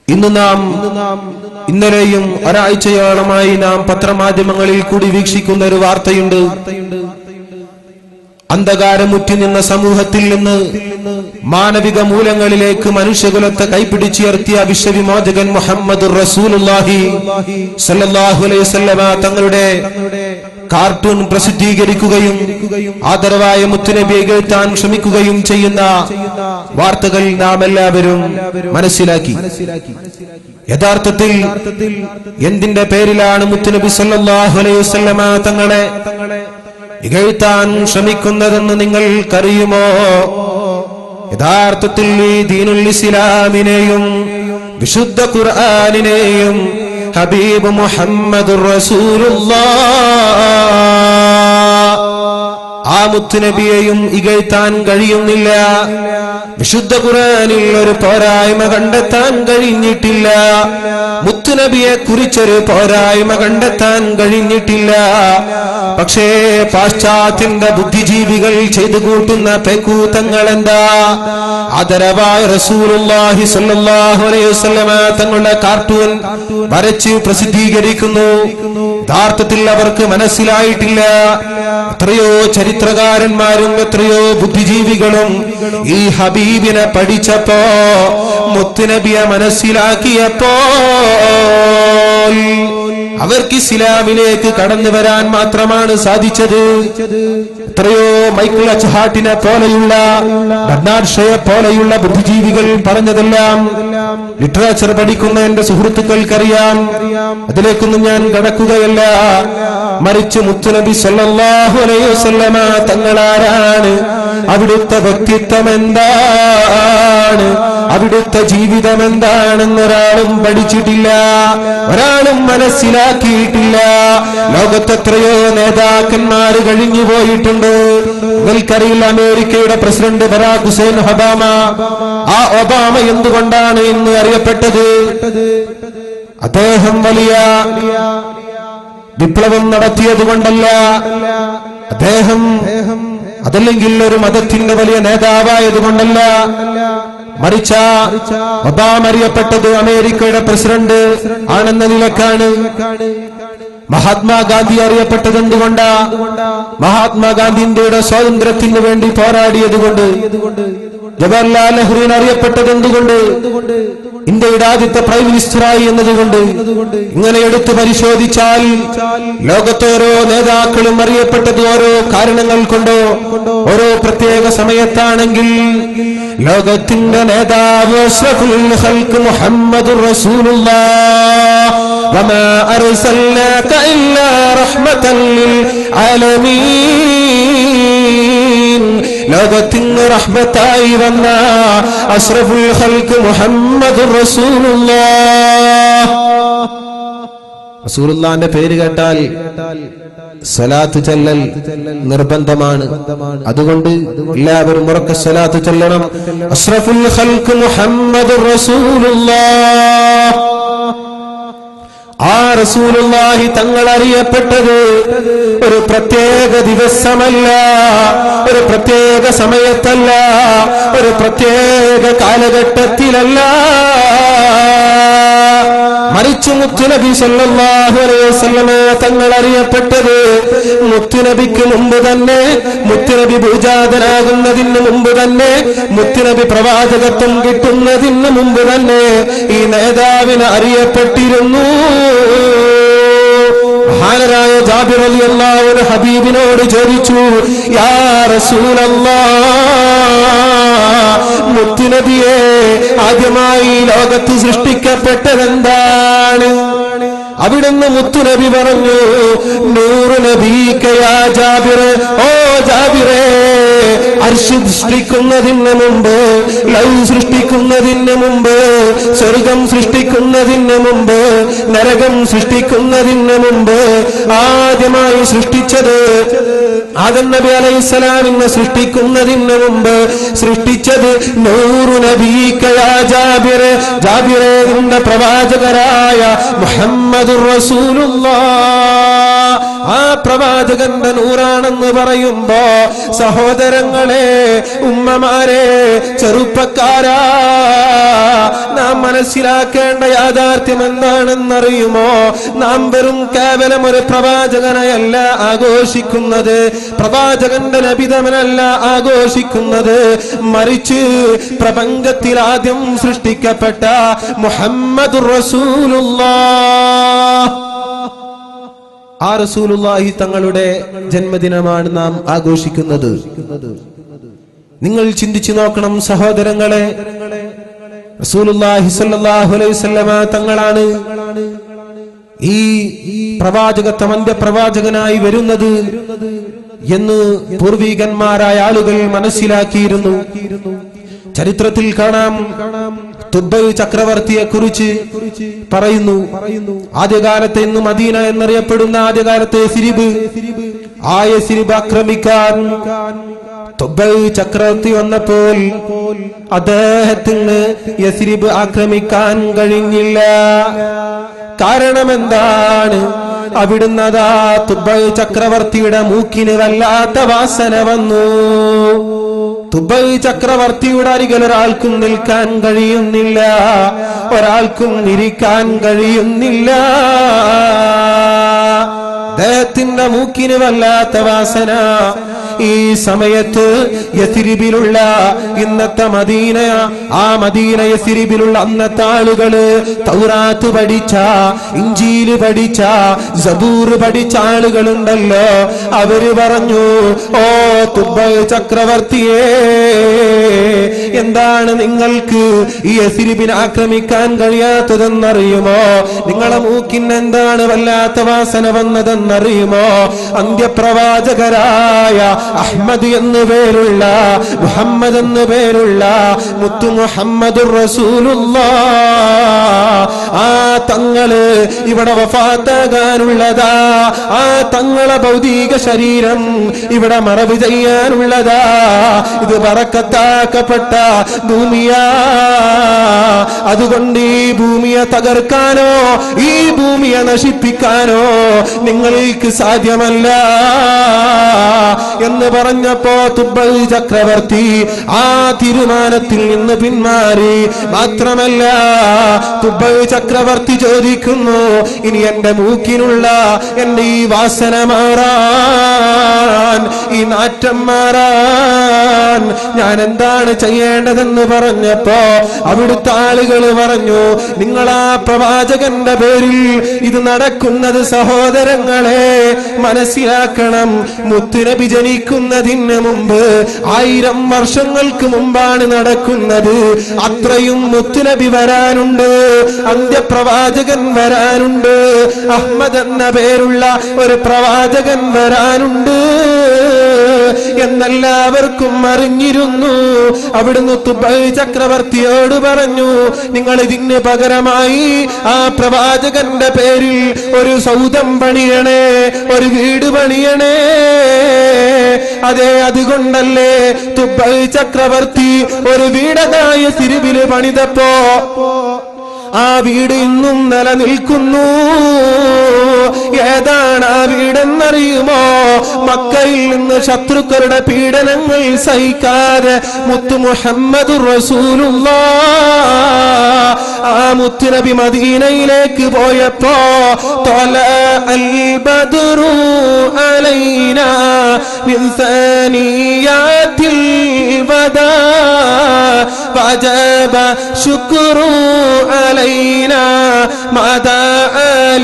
ഇന്ന് നാം ഇന്നലെയും ഒരാഴ്ചയോളമായി നാം പത്രമാധ്യമങ്ങളിൽ കൂടി വീക്ഷിക്കുന്ന ഒരു വാർത്തയുണ്ട്. അന്ധകാരമുറ്റി നിന്ന സമൂഹത്തിൽ നിന്ന് മാനവിക മൂല്യങ്ങളിലേക്ക് മനുഷ്യകുലത്തെ കൈപിടിച്ചുയർത്തിയ വിശ്വവിമോചകൻ മുഹമ്മദുർ റസൂലുള്ളാഹി സ്വല്ലല്ലാഹു അലൈഹി വസല്ലമ തങ്ങളുടെ കാർട്ടൂൺ പ്രസിദ്ധീകരിക്കുകയും ആദരവായ മുത്തുനബിയെ കേൾക്കാൻ ശ്രമിക്കുകയും ചെയ്യുന്ന വാർത്തകൾ നാം എല്ലാവരും മനസ്സിലാക്കി. യഥാർത്ഥത്തിൽ എന്തിന്റെ പേരിലാണ് മുത്തുനബി സ്വല്ലല്ലാഹു അലൈഹി വസല്ലമ തങ്ങളെ ഇകഴ്ത്താൻ ശ്രമിക്കുന്നതെന്ന് നിങ്ങൾക്കറിയുമോ? യഥാർത്ഥത്തിൽ ഈ ദീനുൽ ഇസ്ലാമിനെയും വിശുദ്ധ ഖുർആനിനെയും ഹബീബ് മുഹമ്മദുർ റസൂലുള്ളാഹ് ആ മുത്തുനബിയെയും ഇകഴ്ത്താൻ കഴിയുന്നില്ല. വിശുദ്ധ ഖുർആനിൽ ഒരു പോരായ്മ കണ്ടെത്താൻ കഴിഞ്ഞിട്ടില്ല. മുത്തുനബിയെ കുറിച്ചൊരു പോരായ്മ കണ്ടെത്താൻ കഴിഞ്ഞിട്ടില്ല. പക്ഷേ പാശ്ചാത്യന്റെ ബുദ്ധിജീവികൾ ചെയ്തു കൂട്ടുന്ന പേക്കൂത്തങ്ങൾ എന്താ? ആദരവായ റസൂലുള്ളാഹി സ്വല്ലല്ലാഹു അലൈഹി വസല്ലമ തങ്ങളുടെ കാർട്ടൂൺ വരച്ച് പ്രസിദ്ധീകരിക്കുന്നു. യഥാർത്ഥത്തിൽ അവർക്ക് മനസ്സിലായിട്ടില്ല. എത്രയോ ചരിത്രകാരന്മാരും എത്രയോ ബുദ്ധിജീവികളും ഈ ഹബീബിനെ പഠിച്ചപ്പോ, മുത്തുനബിയെ മനസ്സിലാക്കിയപ്പോ അവർക്ക് ഇസ്ലാമിലേക്ക് കടന്നു വരാൻ മാത്രമാണ് സാധിച്ചത്. എത്രയോ മൈക്കിൾ അച്ച്ഹാർട്ടിനെ പോലെയുള്ള, ബർണാഡ് ഷോയെ പോലെയുള്ള ബുദ്ധിജീവികൾ പറഞ്ഞതെല്ലാം ലിറ്ററേച്ചർ പഠിക്കുന്ന എന്റെ സുഹൃത്തുക്കൾക്കറിയാം. അതിലേക്കൊന്നും ഞാൻ കടക്കുകയല്ല. മറിച്ച് മുത്തുനബി സ്വല്ലല്ലാഹു അലൈഹി വസല്ലമ തങ്ങളാരാണ്, അവിടുത്തെ വ്യക്തിത്വം എന്താണ്, അവിടുത്തെ ജീവിതം എന്താണെന്ന് ഒരാളും പഠിച്ചിട്ടില്ല, ഒരാളും മനസ്സിലാക്കിയിട്ടില്ല. ലോകത്തെത്രയോ നേതാക്കന്മാർ കഴിഞ്ഞു പോയിട്ടുണ്ട്. നിങ്ങൾക്കറിയില്ല, അമേരിക്കയുടെ പ്രസിഡന്റ് ബറാക് ഹുസൈൻ ഒബാമ. ആ ഒബാമ എന്തുകൊണ്ടാണ് ഇന്ന് അറിയപ്പെട്ടത്? അദ്ദേഹം വലിയ വിപ്ലവം നടത്തിയത് കൊണ്ടല്ല, അദ്ദേഹം അതല്ലെങ്കിൽ ഒരു മതത്തിന്റെ വലിയ നേതാവായത് കൊണ്ടല്ല. മറിച്ച ഒബാമ അറിയപ്പെട്ടത് അമേരിക്കയുടെ പ്രസിഡന്റ് ആണെന്ന നിലക്കാണ്. മഹാത്മാഗാന്ധി അറിയപ്പെട്ടത് എന്തുകൊണ്ടാ? മഹാത്മാഗാന്ധി ഇന്ത്യയുടെ സ്വാതന്ത്ര്യത്തിന് വേണ്ടി പോരാടിയത് കൊണ്ട്. ജവഹർലാൽ നെഹ്റു അറിയപ്പെട്ടത് എന്തുകൊണ്ട്? ഇന്ത്യയുടെ ആദ്യത്തെ പ്രൈം മിനിസ്റ്ററായി എന്നതുകൊണ്ട്. ഇങ്ങനെ എടുത്തു പരിശോധിച്ചാൽ ലോകത്തോരോ നേതാക്കളും അറിയപ്പെട്ടത് ഓരോ കാരണങ്ങൾ കൊണ്ടോ ഓരോ പ്രത്യേക സമയത്താണെങ്കിൽ, ലോകത്തിന്റെ നേതാവ് അഷ്റഫുൽ ഖൽഖ് മുഹമ്മദുർ റസൂലുള്ളാഹ് വമാ അർസൽനാക ഇല്ലാ റഹ്മതൻ ലിൽ ആലമീൻ, ലോകത്തിന് റഹ്മത്തായി വന്ന അഷ്റഫുൽ ഖൽഖ് മുഹമ്മദുർ റസൂലുള്ളാഹ്. റസൂലുള്ളാഹിന്റെ പേര് കേട്ടാൽ സ്വലാത്ത് ചൊല്ലൽ നിർബന്ധമാണ്. അതുകൊണ്ട് എല്ലാവരും ഉറക്കെ സ്വലാത്ത് ചൊല്ലണം. അഷ്റഫുൽ ഖൽഖ് മുഹമ്മദുർ റസൂലുള്ളാഹ്. ആ റസൂലുള്ളാഹി തങ്ങൾ അറിയപ്പെട്ടത് ഒരു പ്രത്യേക ദിവസമല്ല, ഒരു പ്രത്യേക സമയത്തല്ല, ഒരു പ്രത്യേക കാലഘട്ടത്തിലല്ല. മറിച്ച് മുത്തുനബി സല്ലല്ലാഹു അലൈഹി വസല്ലമ തങ്ങൾ അറിയപ്പെട്ടത് മുത്തുനബിക്ക് മുമ്പ് തന്നെ, മുത്തുനബി ഭൂജാതനാകുന്നതിന് മുമ്പ് തന്നെ, മുത്തുനബി പ്രവാചകത്വം കിട്ടുന്നതിന് മുമ്പ് തന്നെ ഈ നേതാവിനെ അറിയപ്പെട്ടിരുന്നു. മഹാനരായ ജാബിർ റളിയല്ലാഹു അൻഹു ഹബീബിനോട് ചോദിച്ചു, യാ റസൂലല്ലാഹ്, മുത്തുനബിയെ ആദ്യമായി ലോകത്ത് സൃഷ്ടിക്കപ്പെട്ടതെന്താണ്? അവിടുന്ന് മുത്തുനബി പറഞ്ഞു, നൂറ് നബീക യാ ജാബിർ, ഓ ജാബിറേ, അർശ് സൃഷ്ടിക്കുന്നതിന് മുമ്പ്, ലൗ സൃഷ്ടിക്കുന്നതിന് മുമ്പ്, സ്വർഗം സൃഷ്ടിക്കുന്നതിന് മുമ്പ്, നരകം സൃഷ്ടിക്കുന്നതിന് മുമ്പ് ആദ്യമായി സൃഷ്ടിച്ചത് ആദം നബി അലൈഹിസ്സലാമിനെ സൃഷ്ടിക്കുന്നതിന് മുമ്പ് സൃഷ്ടിച്ചത് നൂറു നബീക യാ ജാബിർ, ജാബിറേ നിന്റെ പ്രവാചകരായ മുഹമ്മദുർ റസൂലുള്ളാഹ്. ആ പ്രവാചകന്റെ നൂറാണെന്ന് പറയുമ്പോ സഹോദരങ്ങളെ, ഉമ്മമാരെ, ചെറുപ്പക്കാരാ, നാം മനസ്സിലാക്കേണ്ട യാഥാർത്ഥ്യം എന്താണെന്നറിയുമോ? നാം വെറും കേവലം ഒരു പ്രവാചകനെയല്ല ആഘോഷിക്കുന്നത്, പ്രവാചകന്റെ നബിതമനല്ല ആഘോഷിക്കുന്നത്, മറിച്ച് പ്രപഞ്ചത്തിൽ ആദ്യം സൃഷ്ടിക്കപ്പെട്ട മുഹമ്മദുർ റസൂലുള്ളാഹ്, ആ റസൂലുള്ളാഹി തങ്ങളുടെ ജന്മദിനമാണ് നാം ആഘോഷിക്കുന്നത്. നിങ്ങൾ ചിന്തിച്ചു നോക്കണം സഹോദരങ്ങളെ, റസൂലുള്ളാഹി സ്വല്ലല്ലാഹു അലൈഹി വസല്ലമ തങ്ങളാണ് ഈ പ്രവാചകത്വം അന്ത്യപ്രവാചകനായി വരുന്നത് എന്ന് പൂർവികന്മാരായ ആളുകൾ മനസ്സിലാക്കിയിരുന്നു. ചരിത്രത്തിൽ കാണാം, തുബ്ബൈ ചക്രവർത്തിയെ കുറിച്ച് പറയുന്നു. ആദ്യകാലത്ത് ഇന്ന് മദീന എന്നറിയപ്പെടുന്ന ആദ്യകാലത്തെ യസ്രിബ്, ആ യസ്രിബ് ആക്രമിക്കാൻ തുബ്ബൈ ചക്രവർത്തി വന്നപ്പോൾ അദ്ദേഹത്തിന് യസ്രിബ് ആക്രമിക്കാൻ കഴിഞ്ഞില്ല. കാരണം എന്താണ്? അവിടുന്ന് അതാ തുബ്ബൈ ചക്രവർത്തിയുടെ മൂക്കിന് വല്ലാത്ത വാസന വന്നു. തുബ്ബൈ ചക്രവർത്തിയുടെ അരികിൽ ഒരാൾക്കും നിൽക്കാൻ കഴിയുന്നില്ല, ഒരാൾക്കും ഇരിക്കാൻ കഴിയുന്നില്ല. അദ്ദേഹത്തിന്റെ മൂക്കിന് വല്ലാത്ത വാസന. ഈ സമയത്ത് യസ്രിബിലുള്ള ഇന്നത്തെ മദീന, ആ മദീന യസ്രിബിലുള്ള അന്നത്തെ ആളുകള് തൗറാത്ത് പഠിച്ച, ഇഞ്ചീല് പഠിച്ച, സബൂർ പഠിച്ച ആളുകളുണ്ടല്ലോ, അവര് പറഞ്ഞു, ഓ തുബ്ബൈ ചക്രവർത്തിയേ, എന്താണ് നിങ്ങൾക്ക് ഈ യസ്രിബിനെ ആക്രമിക്കാൻ കഴിയാത്തതെന്നറിയുമോ? നിങ്ങളെ മൂക്കിന് എന്താണ് വല്ലാത്ത വാസന വന്നതെന്നറിയുമോ? അന്ത്യപ്രവാചകരായ അഹ്മദ് എന്ന് പേരുള്ള, മുഹമ്മദ് എന്ന് പേരുള്ള മുത്തു മുഹമ്മദുർ റസൂലുള്ളാഹ്, ആ തങ്ങള് ഇവിടെ വഫാത്താകാനുള്ളതാ. ആ തങ്ങളെ ഭൗതിക ശരീരം ഇവിടെ മറവ് ചെയ്യാനുള്ളതാ. ഇത് ബറക്കത്താക്കപ്പെട്ട ഭൂമിയാ. അതുകൊണ്ട് ഈ ഭൂമിയെ തകർക്കാനോ ഈ ഭൂമിയെ നശിപ്പിക്കാനോ നിങ്ങൾക്ക് സാധ്യമല്ല എന്ന് പറഞ്ഞപ്പോ തുബ്ബൈ ചക്രവർത്തി ആ തീരുമാനത്തിൽ നിന്ന് പിന്മാറി. മാത്രമല്ല, തുബ്ബൈ ചക്രവർത്തി ചോദിക്കുന്നു, ഇനി എന്റെ മൂക്കിനുള്ള എന്റെ ഈ വാസന മാറാൻ, ഈ നാറ്റം മാറാൻ ഞാൻ എന്താണ് ചെയ്യേണ്ടതെന്ന് പറഞ്ഞപ്പോ അവിടുത്തെ ആളുകൾ പറഞ്ഞു, നിങ്ങളാ പ്രവാചകന്റെ പേരിൽ ഇത് നടക്കുന്നത് സഹോദരങ്ങളെ മനസ്സിലാക്കണം. മുത്തുനബി ജനിക്കുന്നതിന് മുമ്പ് 1000 വർഷങ്ങൾക്ക് മുമ്പാണ് നടക്കുന്നത്. അത്രയും മുത്തുനബി വരാനുണ്ട്, അന്ത്യപ്രവാചകൻ വരാനുണ്ട്, അഹ്മദ് എന്ന പേരുള്ള ഒരു പ്രവാചകൻ വരാനുണ്ട് എന്നെല്ലാവർക്കും അറിഞ്ഞിരുന്നു. അവിടുന്ന് തുബ്ബൈ ചക്രവർത്തിയോട് പറഞ്ഞു, നിങ്ങൾ ഇതിന് പകരമായി ആ പ്രവാചകന്റെ പേരിൽ ഒരു സൗധം പണിയണേ, ഒരു വീട് പണിയണേ. അതെ, അതുകൊണ്ടല്ലേ തുബ്ബൈ ചക്രവർത്തി ഒരു വീടതായ സിരിവില് പണിതപ്പോ ആ വീട് ഇന്നും നിലനിൽക്കുന്നു. ഏതാണ് ആ വീടെന്നറിയുമോ? മക്കയിൽ നിന്ന് ശത്രുക്കളുടെ പീഡനങ്ങൾ സഹിക്കാതെ മുത്തു മുഹമ്മദുർ റസൂലുള്ളാഹ് ആ മുത്തുനബി മദീനയിലേക്ക് പോയപ്പോ തല അൽ ബദ്റു അലൈനാ മിൻ സനിയാത്തിൽ വദാ വജബ ശുക്രു അലൈനാ മദാ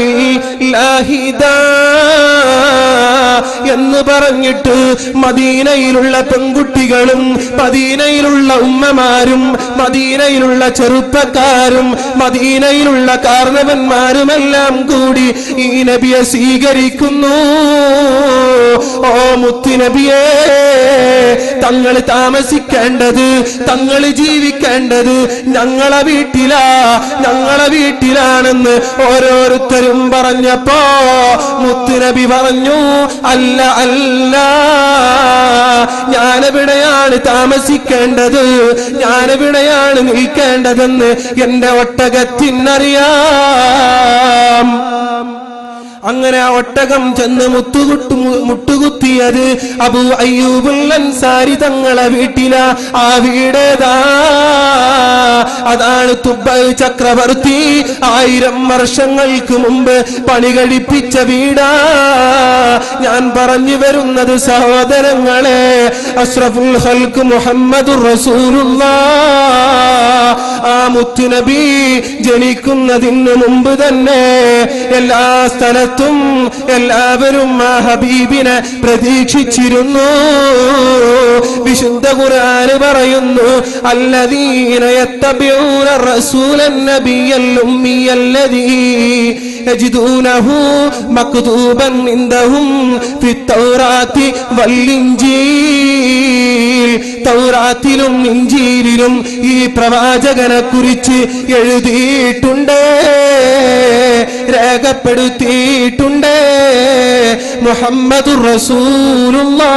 ലില്ലാഹി ദാ എന്ന് പറഞ്ഞിട്ട് മദീനയിലുള്ള പെൺകുട്ടികളും മദീനയിലുള്ള ഉമ്മമാരും മദീനയിലുള്ള ചെറുപ്പക്കാരും മദീനയിലുള്ള കാരണവന്മാരുമെല്ലാം കൂടി ഈ നബിയെ സ്വീകരിക്കുന്നു. ഓ മുത്തുനബിയേ, തങ്ങൾ താമസിക്കേണ്ടത്, തങ്ങൾ ജീവിക്കേണ്ടത് ഞങ്ങളെ വീട്ടിലാണെന്ന് ഓരോരുത്തരും പറഞ്ഞപ്പോ മുത്തുനബി പറഞ്ഞു, അല്ല അല്ല, ഞാനെവിടെയാണ് താമസിക്കേണ്ടത്, ഞാനെവിടെയാണ് നിൽക്കേണ്ടതെന്ന് എന്റെ ഒട്ടകത്തിനറിയാം. അങ്ങനെ ആ ഒട്ടകം ചെന്ന് മുട്ടുകുത്തിയത് അബൂ അയ്യൂബുൽ അൻസാരി തങ്ങളെ വീട്ടിലാ. ആ വീടേതാ? അതാണ് തുബ്ബ ചക്രവർത്തി 1000 വർഷങ്ങൾക്ക് മുമ്പ് പണി കഴിപ്പിച്ച വീടാ. ഞാൻ പറഞ്ഞു വരുന്നത് സഹോദരങ്ങളെ, അഷ്റഫുൽ ഖൽഖ് മുഹമ്മദുർ റസൂലുള്ളാഹ് ആ മുത്തുനബി ജനിക്കുന്നതിന് മുമ്പ് തന്നെ എല്ലാ സ്ഥലത്തും എല്ലാവരും ആ ഹബീബിനെ പ്രതീക്ഷിച്ചിരുന്നു. വിശുദ്ധ ഖുർആൻ പറയുന്നു, അല്ലദീന യത്തബിഊന റസൂലൻ നബിയൽ ഉമ്മിയല്ലദീ യജിദൂനഹു മക്തൂബൻ ഇൻദഹും ഫിത്തൗറാത്തി വൽ ഇൻജീൽ. തൗറാത്തിലും ഇൻജീലിലും ഈ പ്രവാചകനെ കുറിച്ച് എഴുതിയിട്ടുണ്ട്, രേഖപ്പെടുത്തിയിട്ടുണ്ട്. മുഹമ്മദുർ റസൂലുള്ളാഹ്.